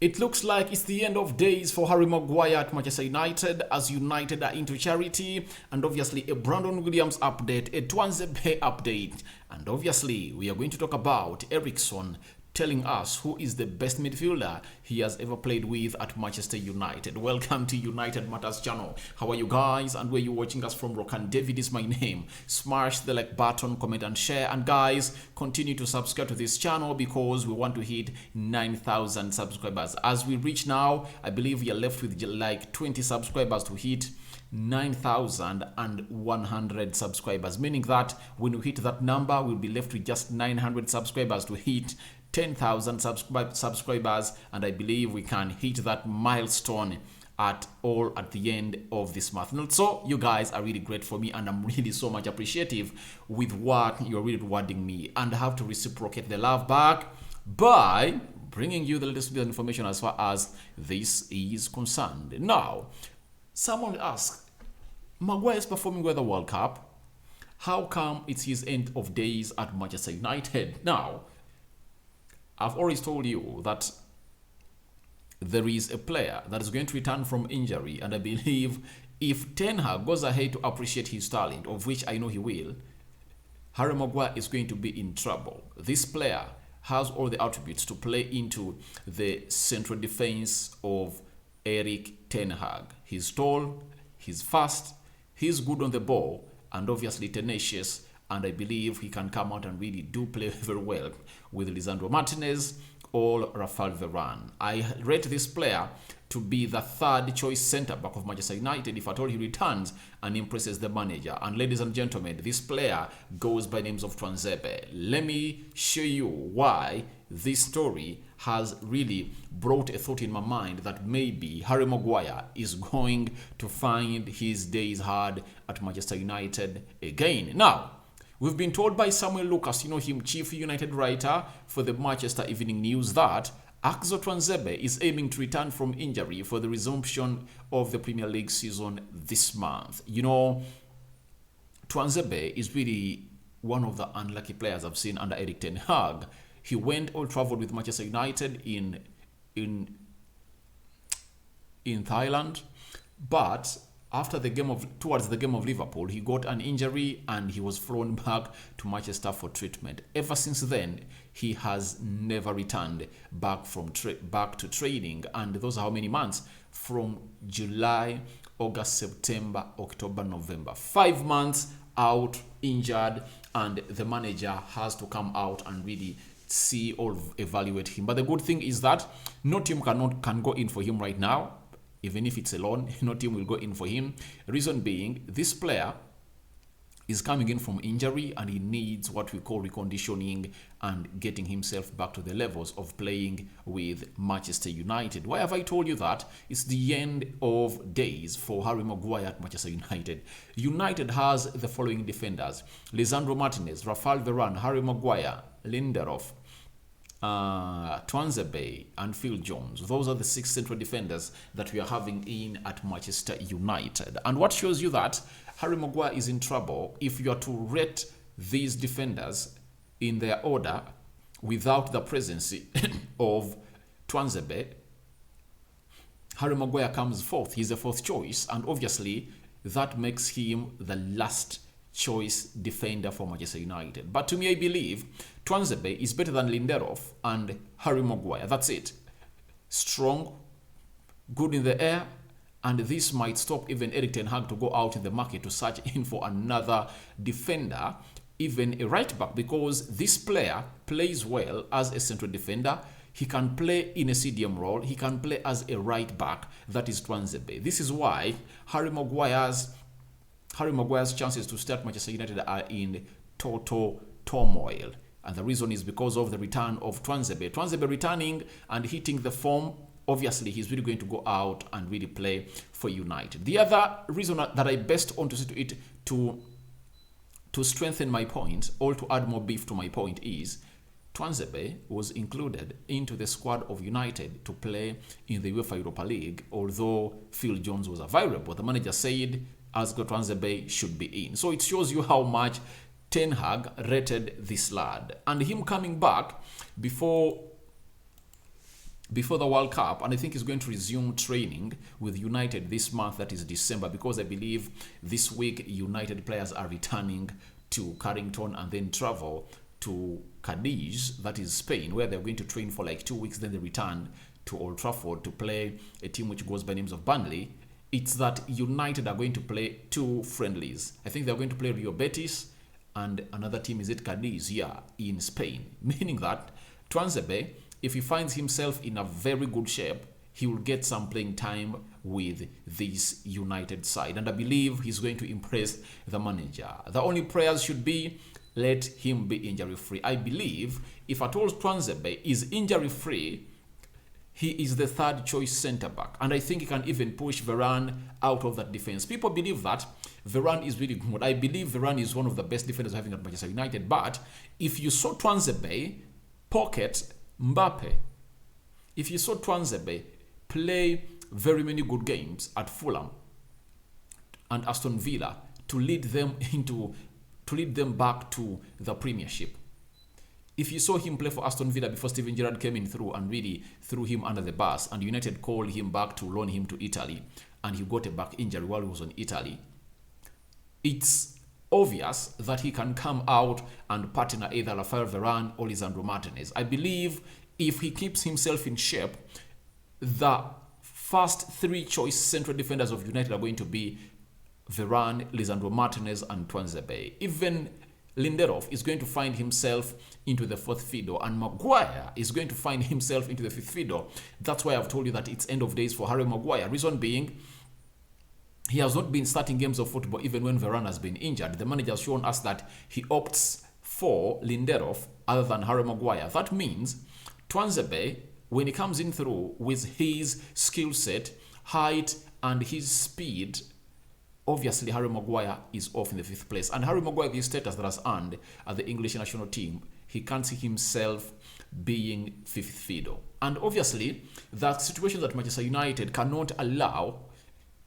It looks like it's the end of days for Harry Maguire at Manchester United, as United are into charity, and obviously a Brandon Williams update, a Tuanzebe update, and obviously we are going to talk about Eriksen telling us who is the best midfielder he has ever played with at Manchester United. Welcome to United Matters channel. How are you guys, and where you watching us from? Rokan David is my name. Smash the like button, comment and share, and guys, continue to subscribe to this channel because we want to hit 9,000 subscribers. As we reach now, I believe we are left with like 20 subscribers to hit 9,100 subscribers, meaning that when we hit that number, we'll be left with just 900 subscribers to hit 10,000 subscribers, and I believe we can hit that milestone at the end of this month. And so you guys are really great for me, and I'm really so much appreciative with what you're really rewarding me, and I have to reciprocate the love back by bringing you the latest bit of information as far as this is concerned. Now, someone asked, Maguire is performing well at the World Cup. How come it's his end of days at Manchester United? Now, I've always told you that there is a player that is going to return from injury, and I believe if Ten Hag goes ahead to appreciate his talent, of which I know he will, Harry Maguire is going to be in trouble. This player has all the attributes to play into the central defense of Erik Ten Hag. He's tall, he's fast, he's good on the ball, and obviously tenacious, and I believe he can come out and really do play very well with Lisandro Martinez or Rafael Varane. I rate this player to be the third choice centre-back of Manchester United if at all he returns and impresses the manager. And ladies and gentlemen, this player goes by names of Tuanzebe. Let me show you why this story has really brought a thought in my mind that maybe Harry Maguire is going to find his days hard at Manchester United again. Now, we've been told by Samuel Lucas, you know him, chief United writer for the Manchester Evening News, that Axel Tuanzebe is aiming to return from injury for the resumption of the Premier League season this month. You know, Tuanzebe is really one of the unlucky players I've seen under Erik Ten Hag. He went Old Trafford with Manchester United in Thailand, but towards the game of Liverpool, he got an injury and he was flown back to Manchester for treatment. Ever since then, he has never returned back to training, and those are how many months? From July, August, September, October, November. 5 months out, injured, and the manager has to come out and really see or evaluate him. But the good thing is that no team can go in for him right now. Even if it's a loan, no team will go in for him. Reason being, this player is coming in from injury and he needs what we call reconditioning and getting himself back to the levels of playing with Manchester United. Why have I told you that? It's the end of days for Harry Maguire at Manchester United. United has the following defenders: Lisandro Martinez, Rafael Varane, Harry Maguire, Lindelof, Tuanzebe and Phil Jones. Those are the 6 central defenders that we are having in at Manchester United. And what shows you that Harry Maguire is in trouble, if you are to rate these defenders in their order without the presence of Tuanzebe, Harry Maguire comes fourth. He's the 4th choice, and obviously that makes him the last choice defender for Manchester United. But to me, I believe Tuanzebe is better than Lindelof and Harry Maguire. That's it. Strong, good in the air, and this might stop even Erik Ten Hag to go out in the market to search in for another defender, even a right back, because this player plays well as a central defender. He can play in a CDM role. He can play as a right back. That is Tuanzebe. This is why Harry Maguire's chances to start Manchester United are in total turmoil. And the reason is because of the return of Tuanzebe. Tuanzebe returning and hitting the form, obviously he's really going to go out and really play for United. The other reason that I best want to see to it to strengthen my point, or to add more beef to my point, is Tuanzebe was included into the squad of United to play in the UEFA Europa League, although Phil Jones was available. The manager said Axel Tuanzebe should be in. So it shows you how much Ten Hag rated this lad. And him coming back before before the World Cup, and I think he's going to resume training with United this month, that is December, because I believe this week United players are returning to Carrington and then travel to Cadiz, that is Spain, where they're going to train for like 2 weeks, then they return to Old Trafford to play a team which goes by names of Burnley. It's that United are going to play 2 friendlies. I think they're going to play Rio Betis and another team, is it Cadiz, in Spain, meaning that Tuanzebe, if he finds himself in a very good shape, he will get some playing time with this United side. And I believe he's going to impress the manager. The only prayers should be, let him be injury-free. I believe if at all Tuanzebe is injury-free, he is the 3rd choice centre-back. And I think he can even push Varane out of that defence. People believe that Varane is really good. I believe Varane is one of the best defenders having at Manchester United. But if you saw Tuanzebe pocket Mbappe, if you saw Tuanzebe play very many good games at Fulham and Aston Villa to lead them back to the Premiership, if you saw him play for Aston Villa before Steven Gerrard came in through and really threw him under the bus, and United called him back to loan him to Italy, and he got a back injury while he was on Italy, it's obvious that he can come out and partner either Rafael Varane or Lisandro Martinez. I believe if he keeps himself in shape, the first 3 choice central defenders of United are going to be Varane, Lisandro Martinez, and Tuanzebe. Even Lindelof is going to find himself into the 4th fiddle, and Maguire is going to find himself into the 5th fiddle. That's why I've told you that it's end of days for Harry Maguire. Reason being, he has not been starting games of football even when Varane has been injured. The manager has shown us that he opts for Lindelof other than Harry Maguire. That means Tuanzebe, when he comes in through with his skill set, height, and his speed, obviously Harry Maguire is off in the 5th place. And Harry Maguire, the status that has earned at the English national team, he can't see himself being 5th fiddle. And obviously, that situation that Manchester United cannot allow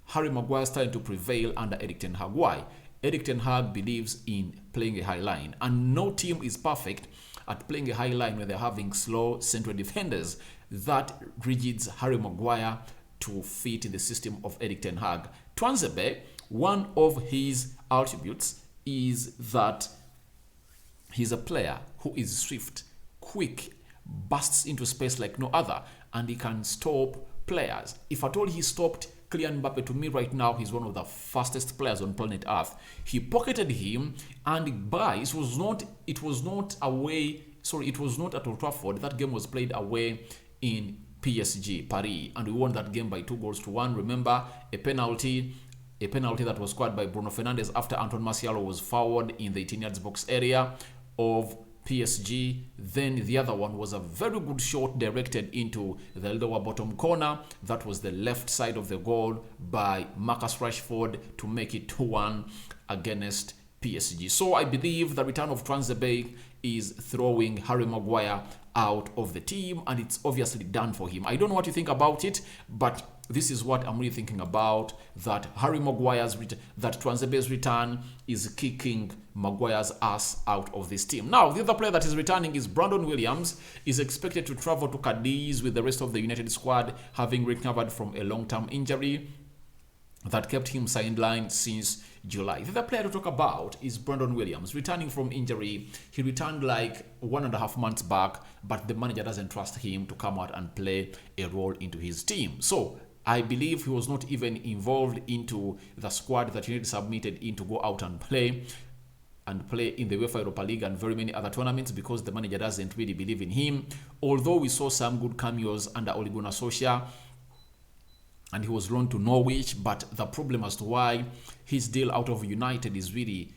Harry Maguire's style to prevail under Erik ten Hag. Why? Erik ten Hag believes in playing a high line, and no team is perfect at playing a high line when they're having slow central defenders. That rigids Harry Maguire to fit in the system of Erik ten Hag. Tuanzebe, one of his attributes is that he's a player who is swift, quick, bursts into space like no other, and he can stop players. If at all he stopped Kylian Mbappe, to me right now, he's one of the fastest players on planet Earth. He pocketed him, and it was not at Old Trafford. That game was played away in PSG, Paris, and we won that game by 2-1. Remember, a penalty that was scored by Bruno Fernandes after Anton Martial was fouled in the 18 yards box area of PSG. Then the other one was a very good shot directed into the lower bottom corner. That was the left side of the goal by Marcus Rashford to make it 2-1 against PSG. So I believe the return of Tuanzebe is throwing Harry Maguire out of the team, and it's obviously done for him. I don't know what you think about it, but this is what I'm really thinking about, that that Tuanzebe's return is kicking Maguire's ass out of this team. Now, the other player that is returning is Brandon Williams. Is expected to travel to Cadiz with the rest of the United squad, having recovered from a long-term injury that kept him sidelined since July. The other player to talk about is Brandon Williams, returning from injury. He returned like 1.5 months back, but the manager doesn't trust him to come out and play a role into his team. So I believe he was not even involved into the squad that United submitted in to go out and play in the UEFA Europa League and very many other tournaments, because the manager doesn't really believe in him. Although we saw some good cameos under Ole Gunnar Solskjaer, and he was loaned to Norwich, but the problem as to why his deal out of United is really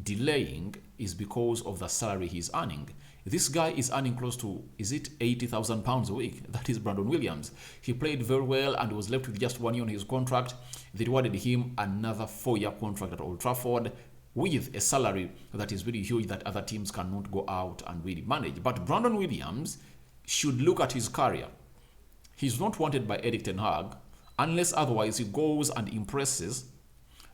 delaying is because of the salary he's earning. This guy is earning close to, is it £80,000 a week? That is Brandon Williams. He played very well and was left with just 1 year on his contract. They rewarded him another 4-year contract at Old Trafford with a salary that is really huge that other teams cannot go out and really manage. But Brandon Williams should look at his career. He's not wanted by Erik ten Hag unless otherwise he goes and impresses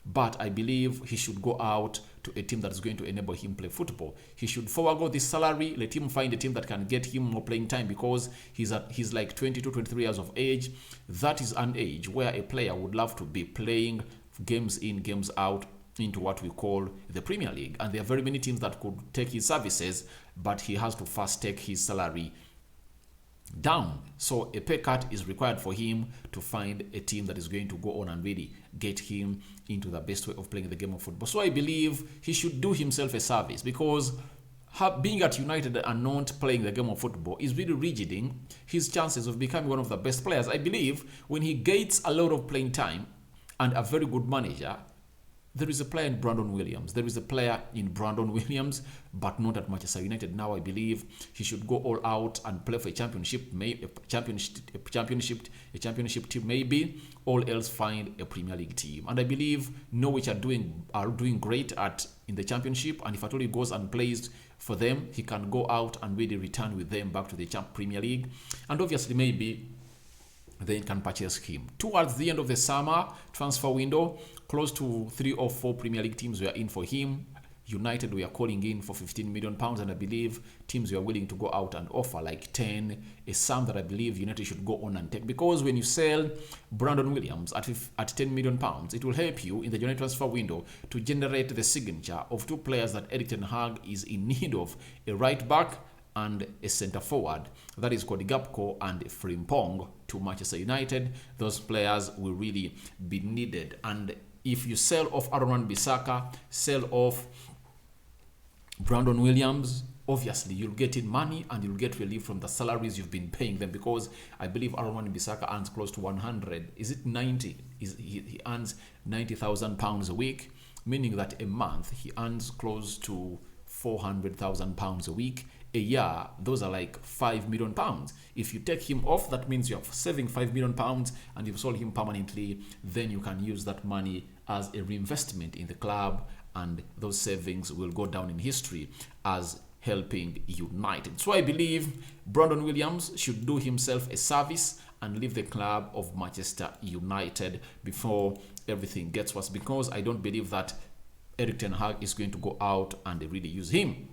but I believe he should go out to a team that is going to enable him play football. He should forego this salary, let him find a team that can get him more playing time, because he's like 22, 23 years of age. That is an age where a player would love to be playing games in, games out into what we call the Premier League. And there are very many teams that could take his services, but he has to first take his salary down. So a pay cut is required for him to find a team that is going to go on and really get him into the best way of playing the game of football. So I believe he should do himself a service, because being at United and not playing the game of football is really rigiding his chances of becoming one of the best players. I believe when he gets a lot of playing time and a very good manager, there is a player in Brandon Williams. But not at Manchester United. Now I believe he should go all out and play for a championship team maybe, all else find a Premier League team. And I believe Norwich are doing great in the championship, and if at all he goes and plays for them, he can go out and really return with them back to the Premier League. And obviously maybe they can purchase him. Towards the end of the summer transfer window, close to 3 or 4 Premier League teams were in for him. United were calling in for £15 million, and I believe teams were willing to go out and offer like 10, a sum that I believe United should go on and take. Because when you sell Brandon Williams at £10 million, it will help you in the January transfer window to generate the signature of 2 players that Erik ten Hag is in need of, a right back and a centre forward. That is Cody Gakpo and Frimpong to Manchester United. Those players will really be needed. And if you sell off Aaron Wan-Bissaka, sell off Brandon Williams, obviously you'll get in money and you'll get relief from the salaries you've been paying them, because I believe Aaron Wan-Bissaka earns close to 100. Is it 90? He earns £90,000 a week, meaning that a month he earns close to £400,000 a week. A year, those are like £5 million. If you take him off, that means you're saving £5 million, and you've sold him permanently. Then you can use that money as a reinvestment in the club, and those savings will go down in history as helping United. So I believe Brandon Williams should do himself a service and leave the club of Manchester United before everything gets worse, because I don't believe that Erik ten Hag is going to go out and really use him.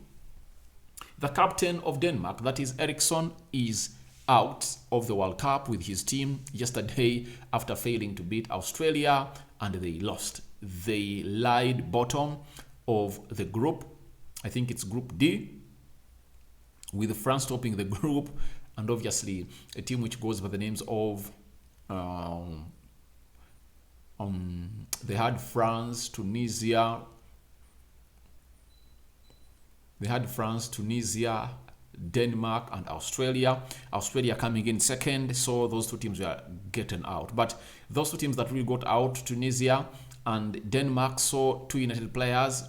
The captain of Denmark, that is Eriksen, is out of the World Cup with his team yesterday after failing to beat Australia, and they lost. They lied bottom of the group. I think it's Group D, with France topping the group, and obviously a team which goes by the names of they had France, Tunisia. They had France, Tunisia, Denmark, and Australia. Australia coming in second, so those 2 teams were getting out. But those 2 teams that really got out, Tunisia and Denmark, saw 2 United players,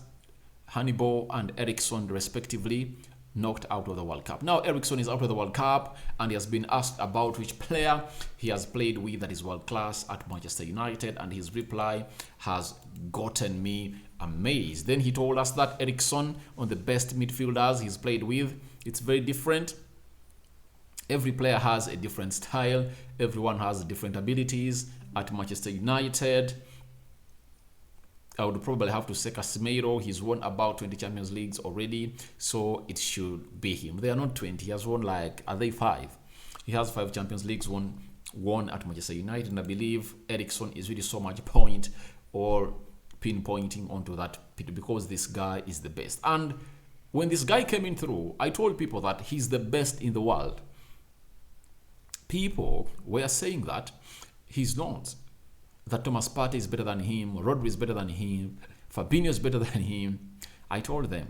Hannibal and Eriksen respectively, knocked out of the World Cup. Now Eriksen is out of the World Cup, and he has been asked about which player he has played with that is world class at Manchester United, and his reply has gotten me amazed. Then he told us that Eriksen, on the best midfielders he's played with, it's very different. Every player has a different style. Everyone has different abilities. At Manchester United, I would probably have to say Casemiro. He's won about 20 Champions Leagues already, so it should be him. They are not 20. He has won are they 5? He has 5 Champions Leagues won at Manchester United, and I believe Eriksen is really so much point or pinpointing onto that, because this guy is the best. And when this guy came in through, I told people that he's the best in the world. People were saying that he's not. That Thomas Partey is better than him, Rodri is better than him, Fabinho is better than him. I told them,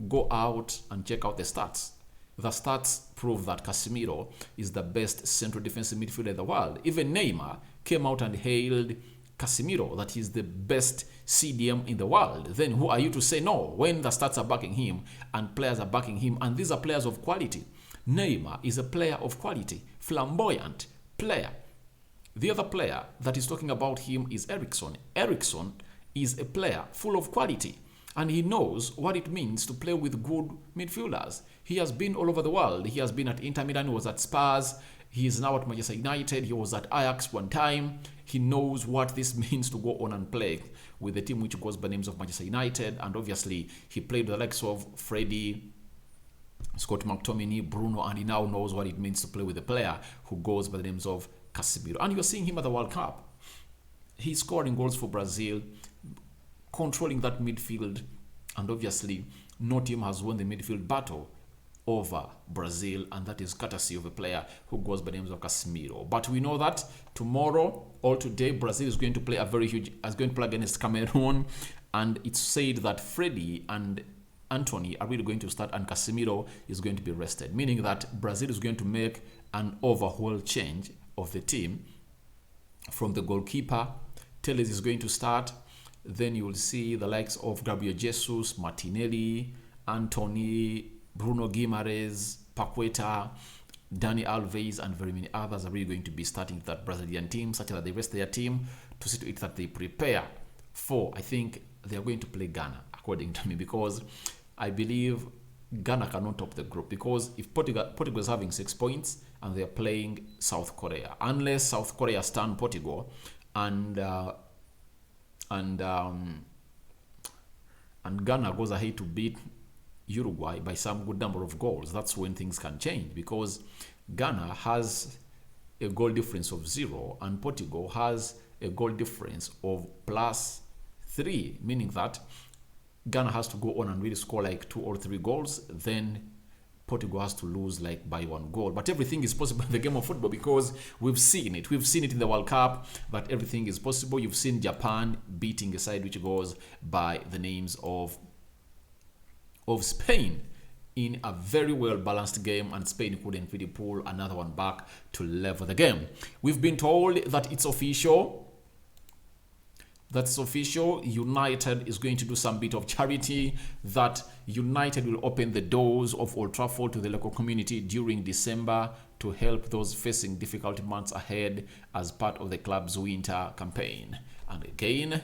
go out and check out the stats. The stats prove that Casemiro is the best central defensive midfielder in the world. Even Neymar came out and hailed Casemiro, that he's the best CDM in the world. Then who are you to say no when the stats are backing him and players are backing him, and these are players of quality? Neymar is a player of quality, flamboyant player. The other player that is talking about him is Eriksen. Eriksen is a player full of quality, and he knows what it means to play with good midfielders. He has been all over the world. He has been at Inter Milan, he was at Spurs, he is now at Manchester United, he was at Ajax one time. He knows what this means to go on and play with the team which goes by the names of Manchester United. And obviously, he played with the likes of Freddie, Scott McTominay, Bruno, and he now knows what it means to play with a player who goes by the names of Casemiro. And you're seeing him at the World Cup. He's scoring goals for Brazil, controlling that midfield, and obviously, no team has won the midfield battle over Brazil, and that is courtesy of a player who goes by the names of Casemiro. But we know that tomorrow or today, Brazil is going to play against Cameroon, and it's said that Freddie and Anthony are really going to start, and Casemiro is going to be rested, meaning that Brazil is going to make an overhaul change of the team. From the goalkeeper, Telles is going to start. Then you will see the likes of Gabriel Jesus, Martinelli, Anthony, Bruno Guimaraes, Paqueta, Dani Alves, and very many others are really going to be starting that Brazilian team, such that they rest their team to see to it that they prepare for, I think they are going to play Ghana, according to me, because I believe Ghana cannot top the group, because if Portugal is having 6 points and they are playing South Korea, unless South Korea stand Portugal and Ghana goes ahead to beat Uruguay by some good number of goals, that's when things can change, because Ghana has a goal difference of 0 and Portugal has a goal difference of +3, meaning that Ghana has to go on and really score like 2 or 3 goals, then Portugal has to lose like by 1 goal. But everything is possible in the game of football, because we've seen it in the World Cup that everything is possible. You've seen Japan beating a side which goes by the names of Spain in a very well balanced game, and Spain couldn't really pull another one back to level the game. We've been told that it's official. That's official. United is going to do some bit of charity. That United will open the doors of Old Trafford to the local community during December to help those facing difficult months ahead as part of the club's winter campaign. And again,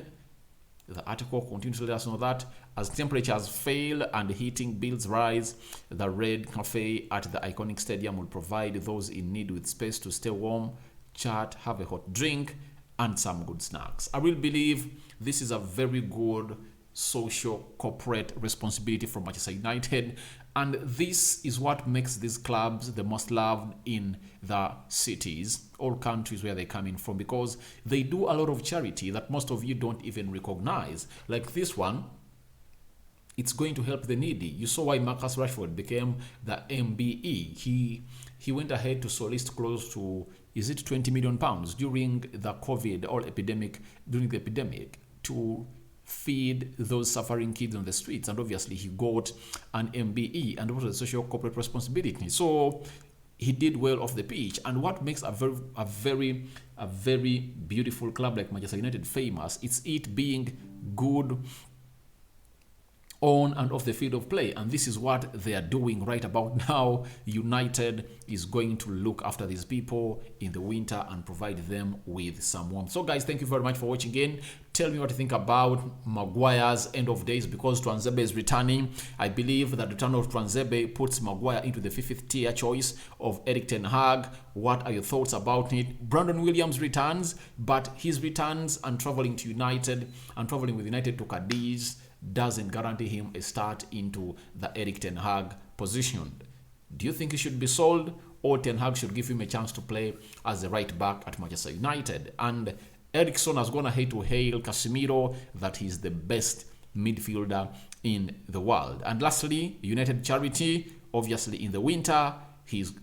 the article continues to let us know that as temperatures fail and heating bills rise, the Red Cafe at the iconic stadium will provide those in need with space to stay warm, chat, have a hot drink, and some good snacks. I will believe this is a very good social corporate responsibility from Manchester United, and this is what makes these clubs the most loved in the cities or countries where they're coming from, because they do a lot of charity that most of you don't even recognize. Like this one, it's going to help the needy. You saw why Marcus Rashford became the MBE. He went ahead to solicit close to, is it 20 million pounds during the COVID or epidemic, to feed those suffering kids on the streets, and obviously he got an MBE, and it was a social corporate responsibility. So he did well off the pitch. And what makes a very beautiful club like Manchester United famous, it's it being good on and off the field of play, and this is what they are doing right about now. United is going to look after these people in the winter and provide them with some warmth. So guys, thank you very much for watching again. Tell me what you think about Maguire's end of days, because Tuanzebe is returning. I believe that the return of Tuanzebe puts Maguire into the 5th tier choice of Erik ten Hag. What are your thoughts about it? Brandon Williams returns, but his returns and traveling to United and traveling with United to Cadiz doesn't guarantee him a start into the Erik ten Hag position. Do you think he should be sold, or Ten Hag should give him a chance to play as a right back at Manchester United? And Eriksen has gone ahead to hail Casemiro that he's the best midfielder in the world. And lastly, United charity, obviously in the winter,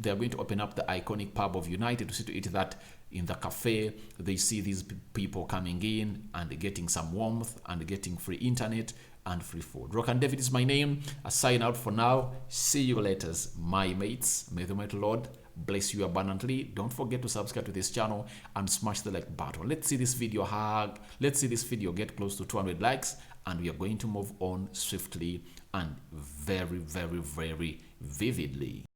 they're going to open up the iconic pub of United to see to it that in the cafe they see these people coming in and getting some warmth and getting free internet and free food. Rock and David is my name. I sign out for now. See you later, my mates. May the mighty Lord bless you abundantly. Don't forget to subscribe to this channel and smash the like button. Let's see this video get close to 200 likes, and we are going to move on swiftly and very vividly.